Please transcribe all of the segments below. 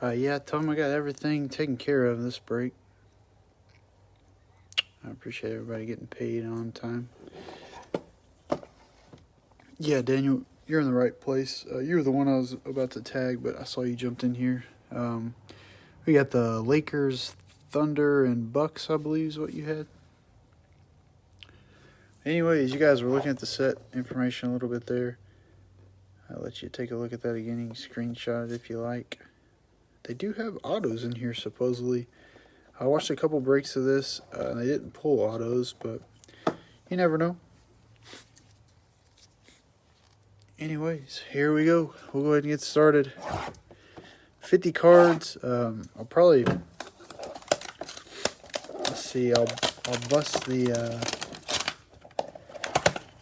Yeah, tell him I got everything taken care of this break. I appreciate everybody getting paid on time. Yeah, Daniel, you're in the right place. You were the one I was about to tag, but I saw you jumped in here. We got the Lakers, Thunder, and Bucks, I believe is what you had. Anyways, you guys were looking at the set information a little bit there. I'll let you take a look at that again. You can screenshot it if you like. They do have autos in here, supposedly. I watched a couple breaks of this. They didn't pull autos, but you never know. Anyways, here we go. We'll go ahead and get started. 50 cards. I'll probably... Let's see. I'll bust the...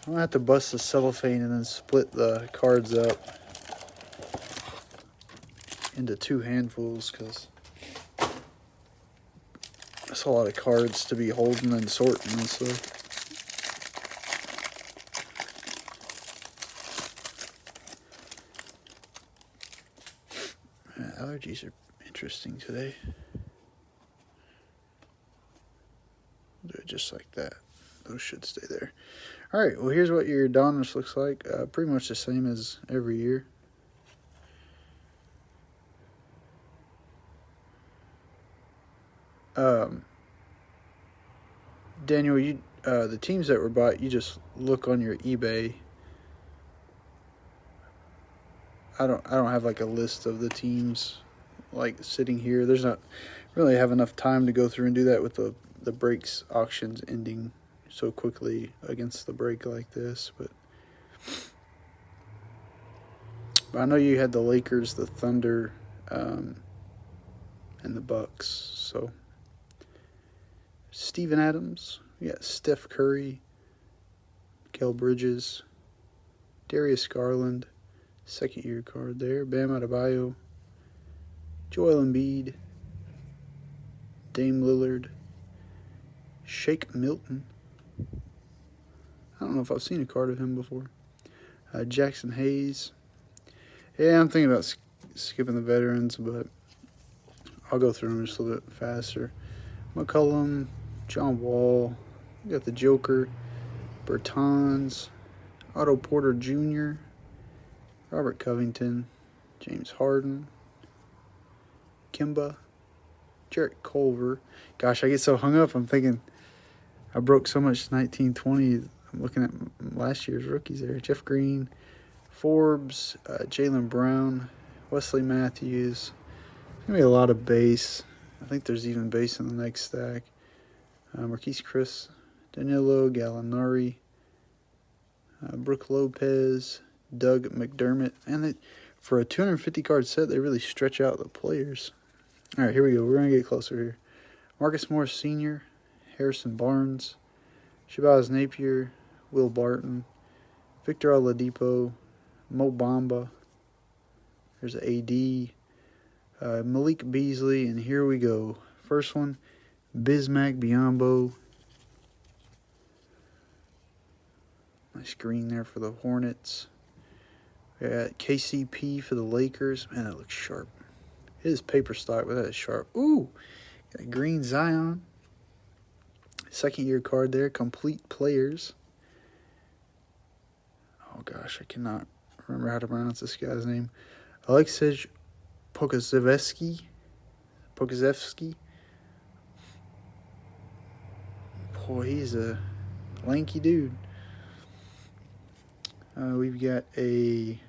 I'm going to have to bust the cellophane and then split the cards up into two handfuls because that's a lot of cards to be holding and sorting and stuff. Allergies are interesting today. Do it just like that. Those should stay there. Alright, well here's what your Donruss looks like. Pretty much the same as every year. Daniel, you the teams that were bought, you just look on your eBay. I don't have like a list of the teams like sitting here. There's not really have enough time to go through and do that with the breaks auctions ending so quickly against the break like this, but I know you had the Lakers, the Thunder, and the Bucks. So Steven Adams, we got Steph Curry, Mikael Bridges, Darius Garland, second year card there, Bam Adebayo, Joel Embiid, Dame Lillard, Shake Milton. I don't know if I've seen a card of him before. Jackson Hayes. Yeah, I'm thinking about skipping the veterans, but I'll go through them just a little bit faster. McCollum, John Wall. We got the Joker, Bertans, Otto Porter Jr., Robert Covington, James Harden, Kemba, Jarrett Culver. Gosh, I get so hung up. I'm thinking I broke so much 1920. I'm looking at last year's rookies there. Jeff Green, Forbes, Jaylen Brown, Wesley Matthews. There's going to be a lot of base. I think there's even base in the next stack. Marquise Chris, Danilo Gallinari, Brooke Lopez, Doug McDermott. And for a 250 card set, they really stretch out the players. All right, here we go. We're going to get closer here. Marcus Morris Sr., Harrison Barnes, Shabazz Napier, Will Barton, Victor Oladipo, Mo Bamba. There's an AD, Malik Beasley, and here we go. First one, Bismack Biyombo. Nice green there for the Hornets. We got KCP for the Lakers. Man, that looks sharp. It is paper stock, but that is sharp. Ooh, got a green Zion. Second year card there, complete players. Oh gosh, I cannot remember how to pronounce this guy's name. Aleksej Pokazevsky. Boy, he's a lanky dude. We've got a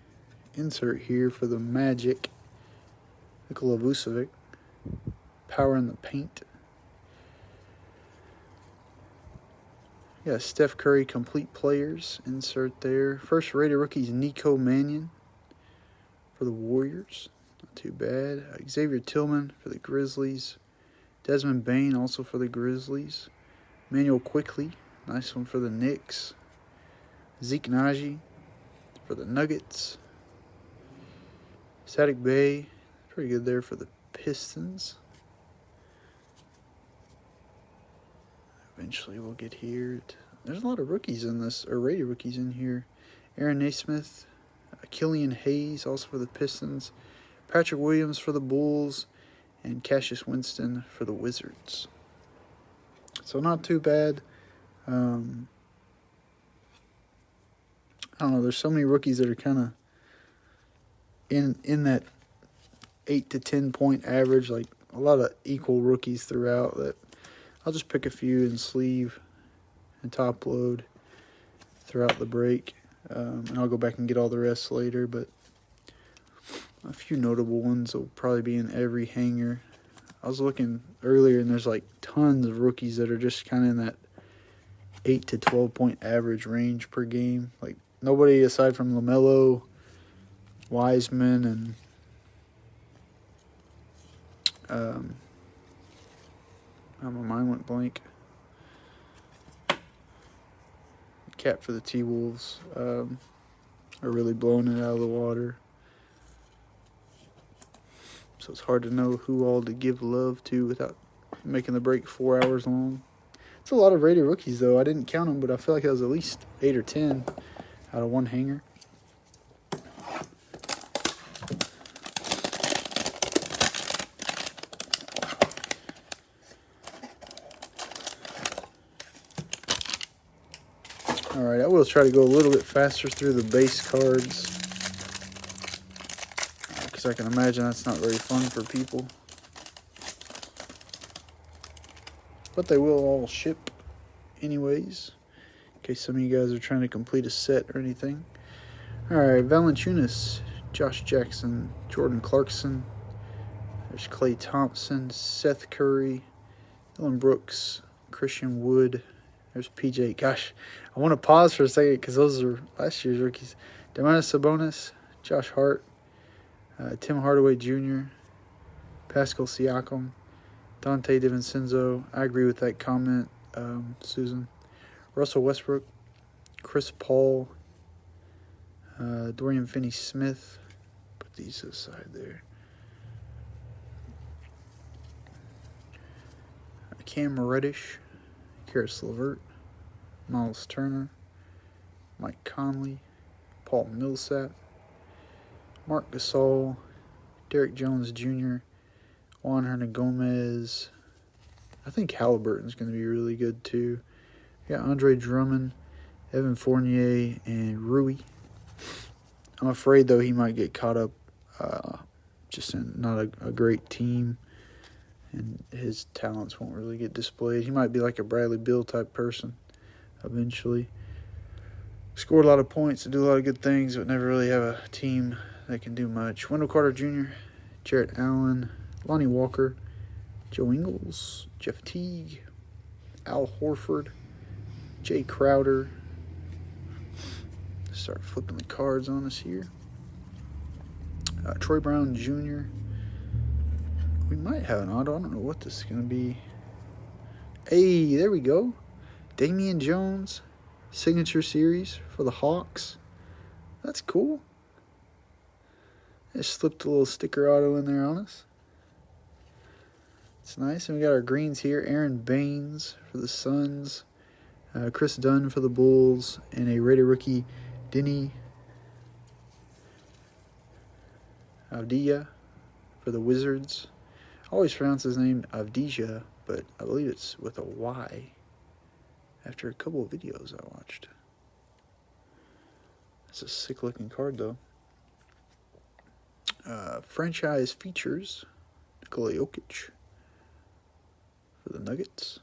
insert here for the Magic. Nikola Vucevic. Power in the paint. Yeah, Steph Curry complete players insert there. First rated rookies Nico Mannion for the Warriors. Not too bad. Xavier Tillman for the Grizzlies. Desmond Bane also for the Grizzlies. Manuel Quickley, nice one for the Knicks. Zeke Naji for the Nuggets. Saddiq Bey, pretty good there for the Pistons. Eventually we'll get here. There's a lot of rookies in this, or rated rookies in here. Aaron Naismith, Killian Hayes, also for the Pistons. Patrick Williams for the Bulls, and Cassius Winston for the Wizards. So not too bad. I don't know. There's so many rookies that are kind of in that 8 to 10 point average. Like a lot of equal rookies throughout. That I'll just pick a few and sleeve and top load throughout the break. And I'll go back and get all the rest later. But a few notable ones will probably be in every hanger. I was looking earlier, and there's like tons of rookies that are just kind of in that 8 to 12 point average range per game. Like nobody aside from LaMelo, Wiseman, and my mind went blank. Cat for the T-Wolves are really blowing it out of the water. So it's hard to know who all to give love to without making the break 4 hours long. It's a lot of rated rookies, though. I didn't count them, but I feel like it was at least 8 or 10 out of one hanger. Alright, I will try to go a little bit faster through the base cards, because I can imagine that's not very fun for people. But they will all ship anyways, in case some of you guys are trying to complete a set or anything. Alright, Valanciunas, Josh Jackson, Jordan Clarkson. There's Klay Thompson, Seth Curry, Dylan Brooks, Christian Wood. There's PJ. Gosh, I want to pause for a second because those are last year's rookies. Domantas Sabonis, Josh Hart, Tim Hardaway Jr., Pascal Siakam, Dante DiVincenzo. I agree with that comment, Susan. Russell Westbrook, Chris Paul, Dorian Finney-Smith. Put these aside there. Cam Reddish, Karis LeVert, Miles Turner, Mike Conley, Paul Millsap, Marc Gasol, Derek Jones Jr., Juan Hernangomez. I think Halliburton's going to be really good too. We got Andre Drummond, Evan Fournier, and Rui. I'm afraid, though, he might get caught up just in not a great team, and his talents won't really get displayed. He might be like a Bradley Beal type person eventually. Scored a lot of points and do a lot of good things, but never really have a team that can do much. Wendell Carter Jr., Jarrett Allen, Lonnie Walker, Joe Ingles, Jeff Teague, Al Horford, Jay Crowder. Start flipping the cards on us here. Troy Brown Jr. We might have an auto. I don't know what this is going to be. Hey, there we go. Damian Jones, signature series for the Hawks. That's cool. Just slipped a little sticker auto in there on us. It's nice. And we got our greens here. Aaron Baines for the Suns. Chris Dunn for the Bulls. And a rated rookie, Denny Avdija for the Wizards. I always pronounce his name Avdija, but I believe it's with a Y after a couple of videos I watched. That's a sick looking card, though. Franchise features Nikola Jokic for the Nuggets.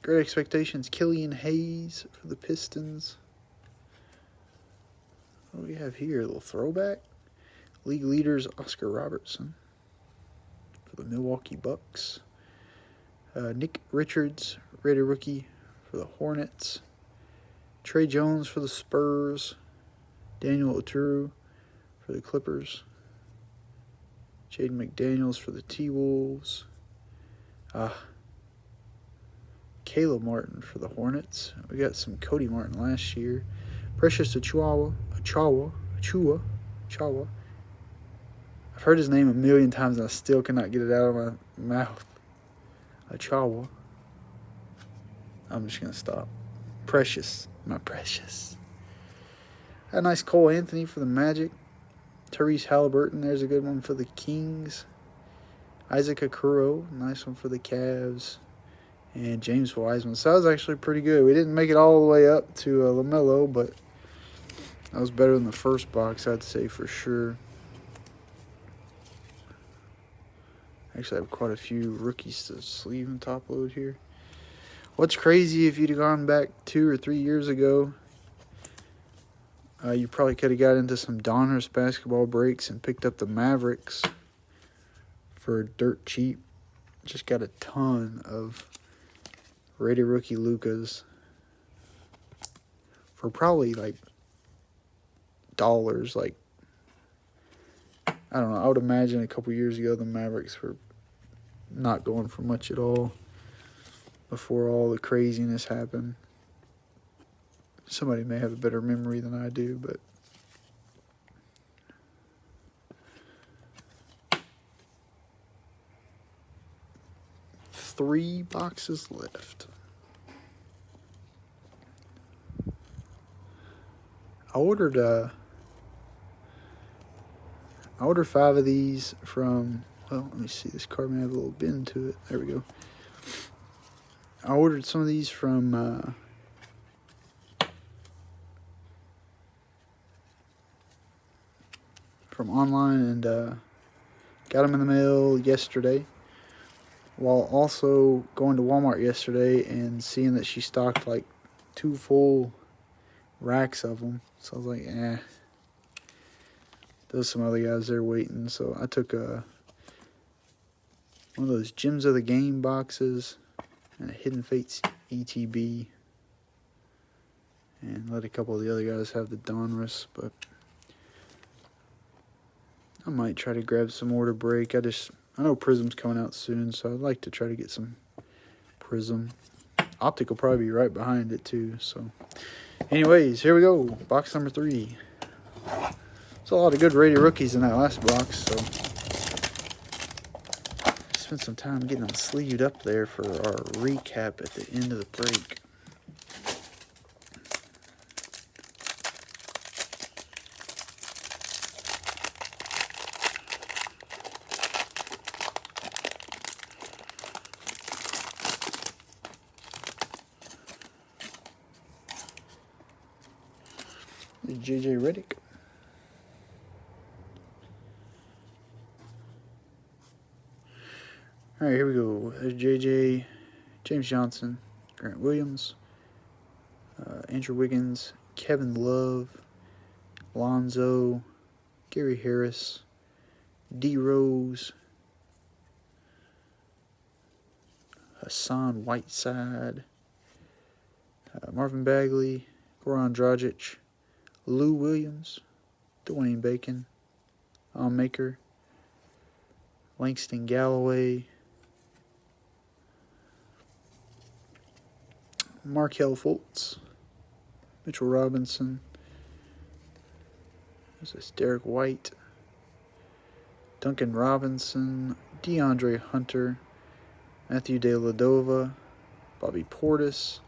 Great Expectations, Killian Hayes for the Pistons. What do we have here? A little throwback. League leaders, Oscar Robertson for the Milwaukee Bucks. Nick Richards, rated rookie for the Hornets. Trey Jones for the Spurs. Daniel Oturu for the Clippers. Jaden McDaniels for the T-Wolves. Caleb Martin for the Hornets. We got some Cody Martin last year. Precious Achiuwa. I've heard his name a million times and I still cannot get it out of my mouth. Achiuwa. I'm just going to stop. Precious. My precious. A nice Cole Anthony for the Magic. Therese Halliburton, there's a good one for the Kings. Isaac Okoro, nice one for the Cavs. And James Wiseman. So that was actually pretty good. We didn't make it all the way up to LaMelo, but that was better than the first box, I'd say for sure. Actually, I have quite a few rookies to sleeve and top load here. What's crazy, if you'd have gone back 2 or 3 years ago, you probably could have got into some Donruss basketball breaks and picked up the Mavericks for dirt cheap. Just got a ton of rated rookie Lucas for probably like dollars. Like, I don't know. I would imagine a couple years ago the Mavericks were not going for much at all before all the craziness happened. Somebody may have a better memory than I do, but three boxes left. I ordered 5 of these from, well, let me see, this card may have a little bend to it. There we go. I ordered some of these from online, and got them in the mail yesterday, while also going to Walmart yesterday and seeing that she stocked like 2 full racks of them. So I was like, there's some other guys there waiting. So I took one of those Gems of the Game boxes and a Hidden Fates ETB, and let a couple of the other guys have the Donruss, but I might try to grab some more to break. I know Prism's coming out soon, so I'd like to try to get some Prism. Optic will probably be right behind it too. So anyways, here we go. Box number 3. There's a lot of good rated rookies in that last box, so spent some time getting them sleeved up there for our recap at the end of the break. JJ Redick. All right, here we go. There's JJ, James Johnson, Grant Williams, Andrew Wiggins, Kevin Love, Lonzo, Gary Harris, D. Rose, Hassan Whiteside, Marvin Bagley, Goran Dragic, Lou Williams, Dwayne Bacon, Maker, Langston Galloway, Markelle Fultz, Mitchell Robinson, this is Derek White, Duncan Robinson, DeAndre Hunter, Matthew Dellavedova, Bobby Portis,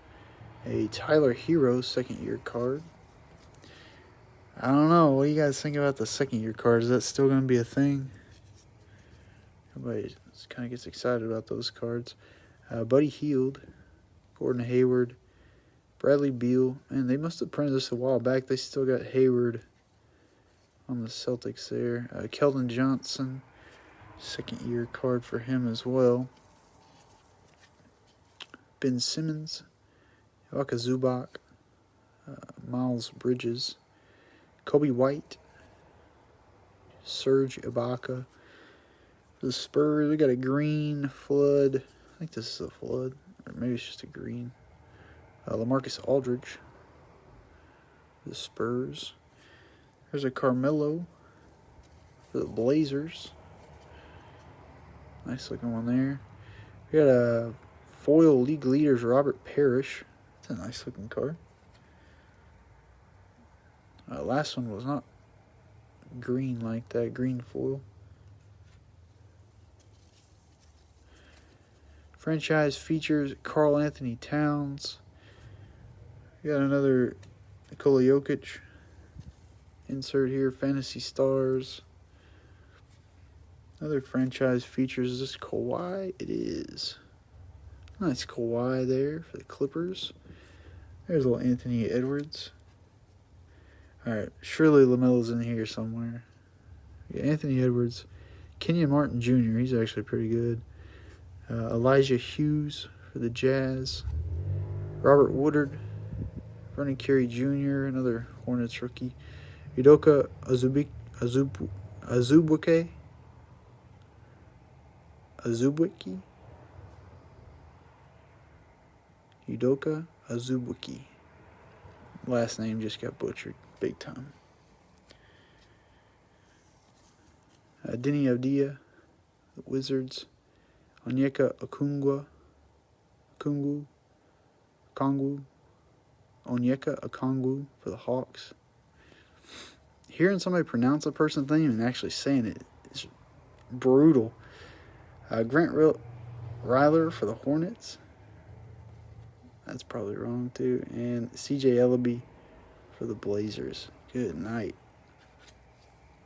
a Tyler Hero second-year card. I don't know. What do you guys think about the second-year card? Is that still going to be a thing? Everybody kind of gets excited about those cards. Buddy Hield, Gordon Hayward, Bradley Beal. Man, they must have printed this a while back. They still got Hayward on the Celtics there. Keldon Johnson, second-year card for him as well. Ben Simmons, Ivica Zubac, Miles Bridges, Kobe White, Serge Ibaka. For the Spurs, we got a green flood. I think this is a flood, or maybe it's just a green. LaMarcus Aldridge for the Spurs. There's a Carmelo for the Blazers. Nice looking one there. We got a foil league leaders Robert Parrish. That's a nice looking card. Last one was not green like that, green foil. Franchise features Karl Anthony Towns. We got another Nikola Jokic. insert here. Fantasy Stars. Another franchise features. Is this Kawhi? It is. Nice Kawhi there for the Clippers. There's a little Anthony Edwards. Alright, surely LaMelo's in here somewhere. Yeah, Anthony Edwards. Kenyon Martin Jr., he's actually pretty good. Elijah Hughes for the Jazz. Robert Woodard. Vernon Carey Jr., another Hornets rookie. Udoka Azubuike. Udoka Azubuike. Last name just got butchered big time. Deni Avdija, the Wizards. Onyeka Okongwu. Onyeka Okongwu for the Hawks. Hearing somebody pronounce a person's name and actually saying it is brutal. Grant Ryler for the Hornets. That's probably wrong too. And CJ Ellaby for the Blazers. Good night.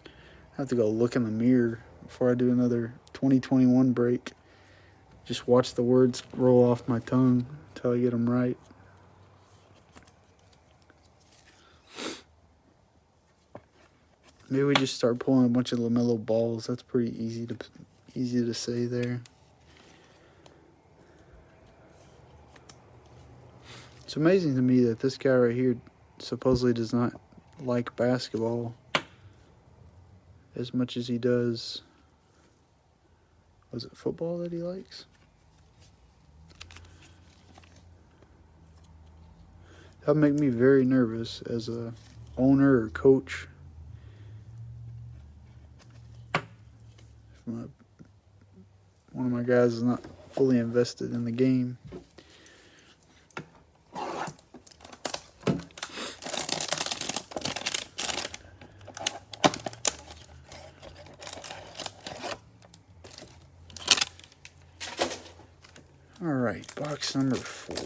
I have to go look in the mirror before I do another 2021 break. Just watch the words roll off my tongue until I get them right. Maybe we just start pulling a bunch of LaMelo balls. That's pretty easy to say there. It's amazing to me that this guy right here supposedly does not like basketball as much as he does. Was it football that he likes? That would make me very nervous as a owner or coach. If one of my guys is not fully invested in the game. All right, box number 4.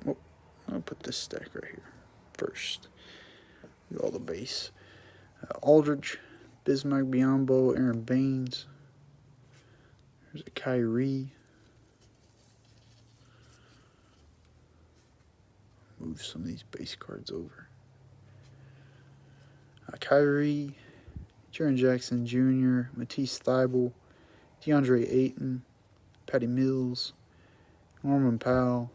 Oh, I'll put this stack right here first. Do all the base. Aldridge, Bismack Biyombo, Aaron Baines. There's a Kyrie. Move some of these base cards over. Kyrie, Jaren Jackson Jr., Matisse Thybulle, DeAndre Ayton, Patty Mills, Norman Powell,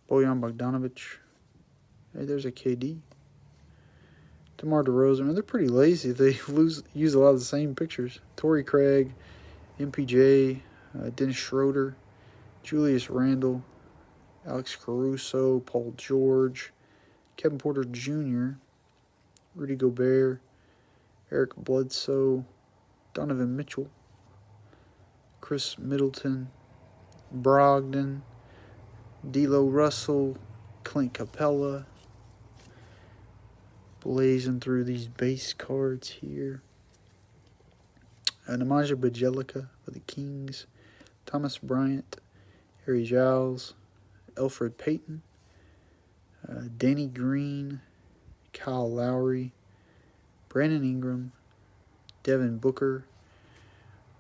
Bojan Bogdanovic. Hey, there's a KD. DeMar DeRozan. Man, they're pretty lazy. They use a lot of the same pictures. Torrey Craig, MPJ, Dennis Schroeder, Julius Randle, Alex Caruso, Paul George, Kevin Porter Jr., Rudy Gobert, Eric Bledsoe, Donovan Mitchell, Chris Middleton, Brogdon, D'Lo Russell, Clint Capella. Blazing through these base cards here. Nemanja Bjelica for the Kings, Thomas Bryant, Harry Giles, Elfrid Payton, Danny Green, Kyle Lowry, Brandon Ingram, Devin Booker.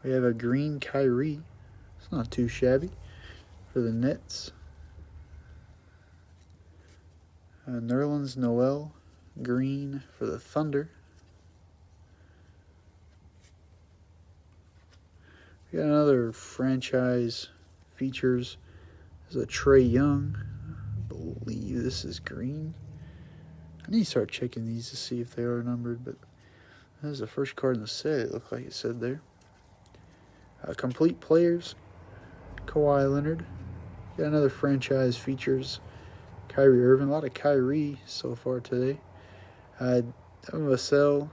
We have a green Kyrie. It's not too shabby for the Nets. Nerlens Noel, green for the Thunder. We got another franchise features. There's a Trae Young. I believe this is green. I need to start checking these to see if they are numbered, but that was the first card in the set. It looked like it said there. Complete players. Kawhi Leonard. Got another franchise features. Kyrie Irving. A lot of Kyrie so far today. Devin Vassell.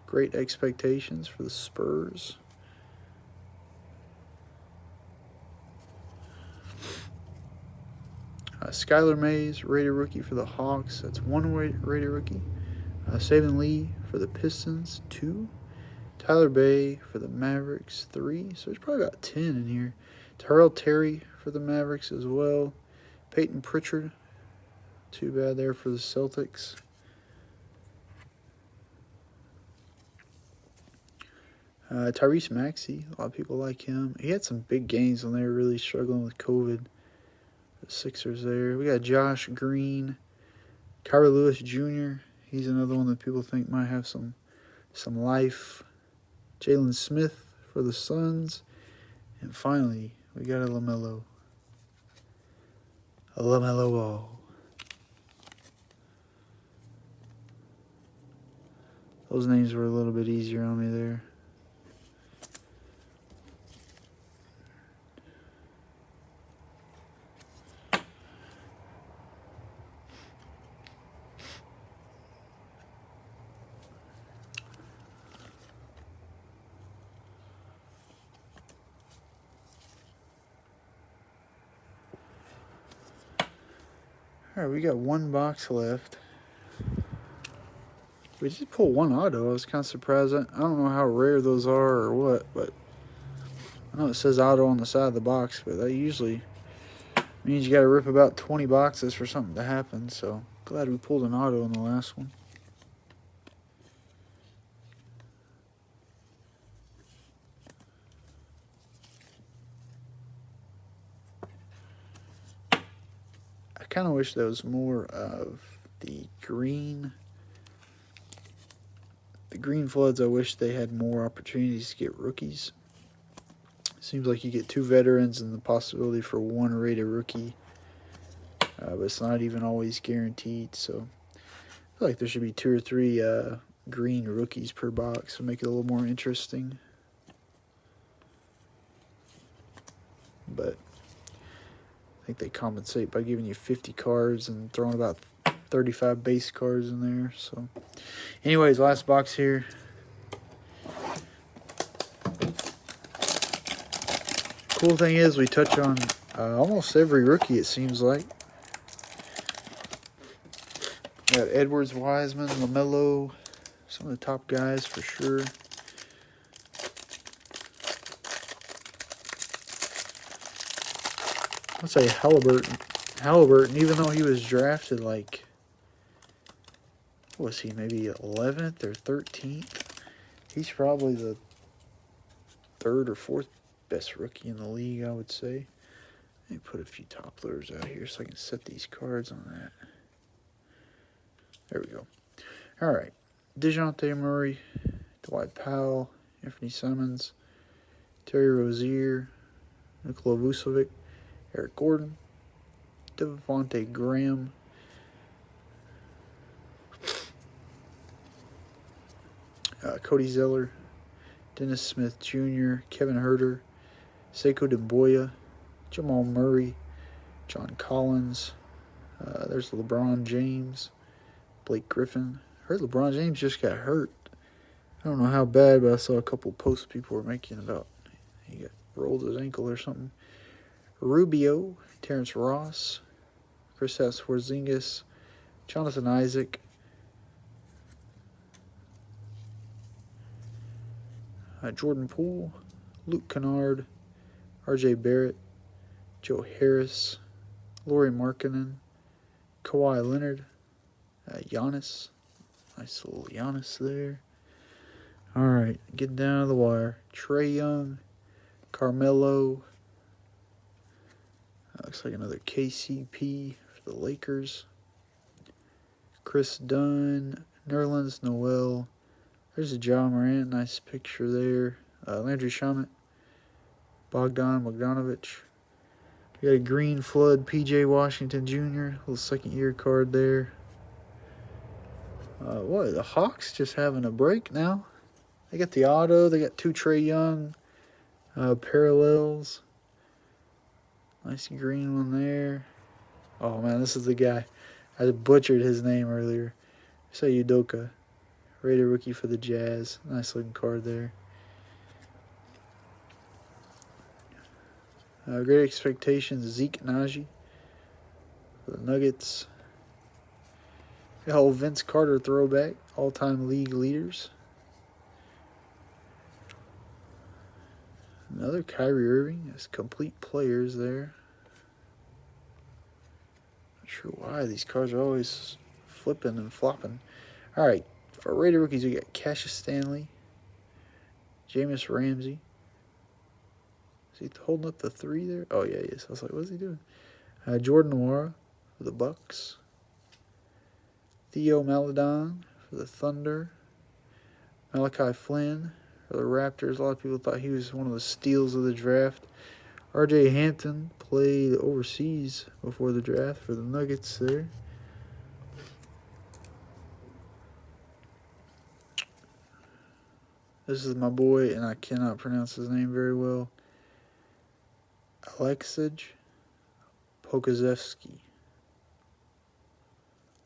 Great expectations for the Spurs. Skylar Mays, rated rookie for the Hawks. That's 1 rated rookie. Saban Lee for the Pistons, 2. Tyler Bay for the Mavericks, 3. So there's probably about 10 in here. Terrell Terry for the Mavericks as well. Peyton Pritchard, too bad there for the Celtics. Tyrese Maxey, a lot of people like him. He had some big games when they were really struggling with COVID. The Sixers there. We got Josh Green, Kyrie Lewis Jr. He's another one that people think might have some life. Jalen Smith for the Suns. And finally, we got a LaMelo. A LaMelo Ball. Those names were a little bit easier on me there. All right, we got 1 box left. We did pull 1 auto. I was kind of surprised. I don't know how rare those are or what, but I know it says auto on the side of the box, but that usually means you got to rip about 20 boxes for something to happen. So glad we pulled an auto in the last one. I kind of wish there was more of the green. The green floods, I wish they had more opportunities to get rookies. Seems like you get 2 veterans and the possibility for 1 rated rookie. But it's not even always guaranteed. So I feel like there should be 2 or 3 green rookies per box to make it a little more interesting. But I think they compensate by giving you 50 cards and throwing about 35 base cards in there. So anyways, last box here. Cool thing is we touch on almost every rookie, it seems like. We got Edwards, Wiseman, LaMelo, some of the top guys for sure. Let's say Halliburton, even though he was drafted like, what was he, maybe 11th or 13th? He's probably the 3rd or 4th best rookie in the league, I would say. Let me put a few top loaders out here so I can set these cards on that. There we go. All right. DeJounte Murray, Dwight Powell, Anthony Simons, Terry Rozier, Nikola Vucevic, Eric Gordon, Devontae Graham, Cody Zeller, Dennis Smith Jr., Kevin Huerter, Sekou Doumbouya, Jamal Murray, John Collins. There's LeBron James, Blake Griffin. I heard LeBron James just got hurt. I don't know how bad, but I saw a couple posts people were making about he got rolled his ankle or something. Rubio, Terrence Ross, Kristaps Porzingis, Jonathan Isaac, Jordan Poole, Luke Kennard, R.J. Barrett, Joe Harris, Lauri Markkanen, Kawhi Leonard, Giannis. Nice little Giannis there. All right, getting down to the wire. Trae Young, Carmelo. Looks like another KCP for the Lakers. Chris Dunn, Nerlens Noel. There's a Ja Morant, nice picture there. Landry Shamet, Bogdan Bogdanovic. We got a green flood, PJ Washington Jr., little second-year card there. What, the Hawks just having a break now? They got the auto, they got 2 Trae Young parallels. Nice green one there. Oh, man, this is the guy. I butchered his name earlier. Say Udoka. Rated rookie for the Jazz. Nice looking card there. Great Expectations, Zeke Naji for the Nuggets. The whole Vince Carter throwback, all-time league leaders. Another Kyrie Irving. There's complete players there. Not sure why these cards are always flipping and flopping. All right, for Rated rookies, we got Cassius Stanley, Jameis Ramsey. Is he holding up the 3 there? Oh, yeah, he is. I was like, what is he doing? Jordan Nwora for the Bucks. Theo Maledon for the Thunder. Malachi Flynn for the Raptors. A lot of people thought he was one of the steals of the draft. R.J. Hampton played overseas before the draft for the Nuggets there. This is my boy, and I cannot pronounce his name very well. Aleksej Pokazevsky.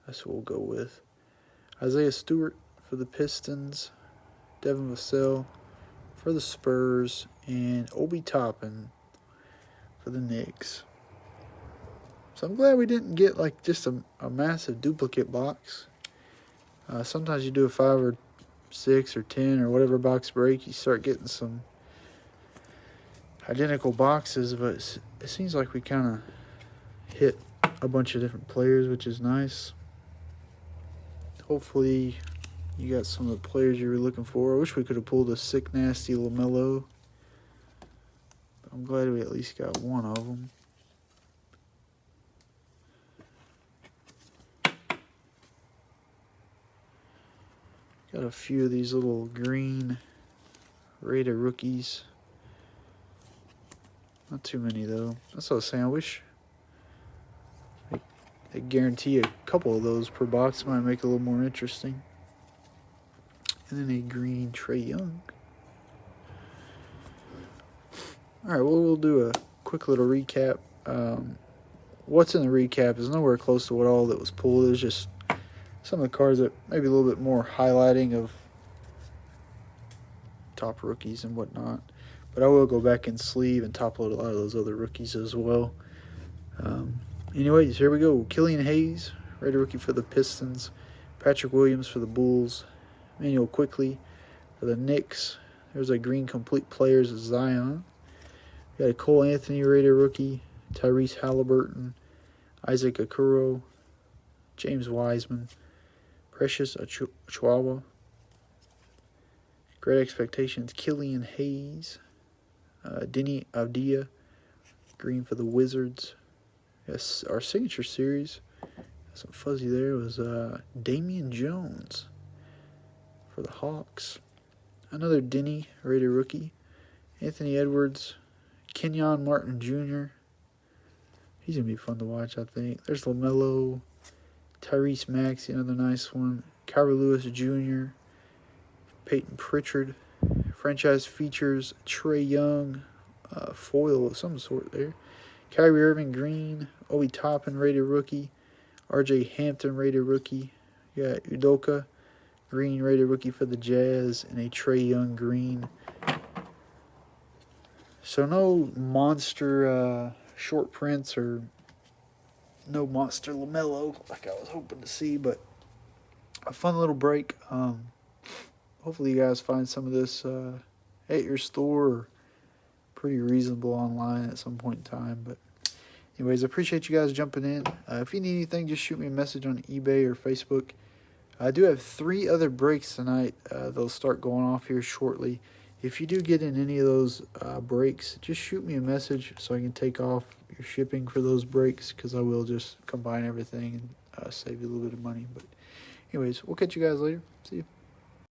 That's what we'll go with. Isaiah Stewart for the Pistons. Devin Vassell for the Spurs. And Obi Toppin for the Knicks. So I'm glad we didn't get like just a massive duplicate box. Sometimes you do a 5 or 6 or 10 or whatever box break, you start getting some identical boxes, but it seems like we kind of hit a bunch of different players, which is nice. Hopefully you got some of the players you were looking for. I wish we could have pulled a sick, nasty LaMelo. But I'm glad we at least got one of them. Got a few of these little green Rated rookies. Not too many, though. That's what I was saying. I wish I guarantee a couple of those per box might make it a little more interesting. And then a green Trae Young. All right, well, we'll do a quick little recap. What's in the recap is nowhere close to what all that was pulled. It was just some of the cards that maybe a little bit more highlighting of top rookies and whatnot. But I will go back and sleeve and top load a lot of those other rookies as well. Anyways, here we go. Killian Hayes, Rated rookie for the Pistons. Patrick Williams for the Bulls. Emmanuel Quickley for the Knicks. There's a green complete players of Zion. We got a Cole Anthony Rated rookie. Tyrese Halliburton. Isaac Okoro. James Wiseman. Precious Achiuwa. Great Expectations, Killian Hayes. Denny Avdia, green for the Wizards. Yes, our signature series, some fuzzy there, was Damian Jones for the Hawks. Another Denny Rated rookie. Anthony Edwards. Kenyon Martin Jr. He's going to be fun to watch, I think. There's LaMelo. Tyrese Maxey, another nice one. Kyrie Lewis Jr. Peyton Pritchard. Franchise features Trae Young, foil of some sort there. Kyrie Irving green. Obi Toppin Rated rookie. R.J. Hampton Rated rookie. You got Udoka green Rated rookie for the Jazz, and a Trae Young green. So no monster short prints or no monster LaMelo like I was hoping to see, but a fun little break. Hopefully you guys find some of this at your store or pretty reasonable online at some point in time. But anyways, I appreciate you guys jumping in. If you need anything, just shoot me a message on eBay or Facebook. I do have 3 other breaks tonight. They'll start going off here shortly. If you do get in any of those breaks, just shoot me a message so I can take off your shipping for those breaks, because I will just combine everything and save you a little bit of money. But anyways, we'll catch you guys later. See you.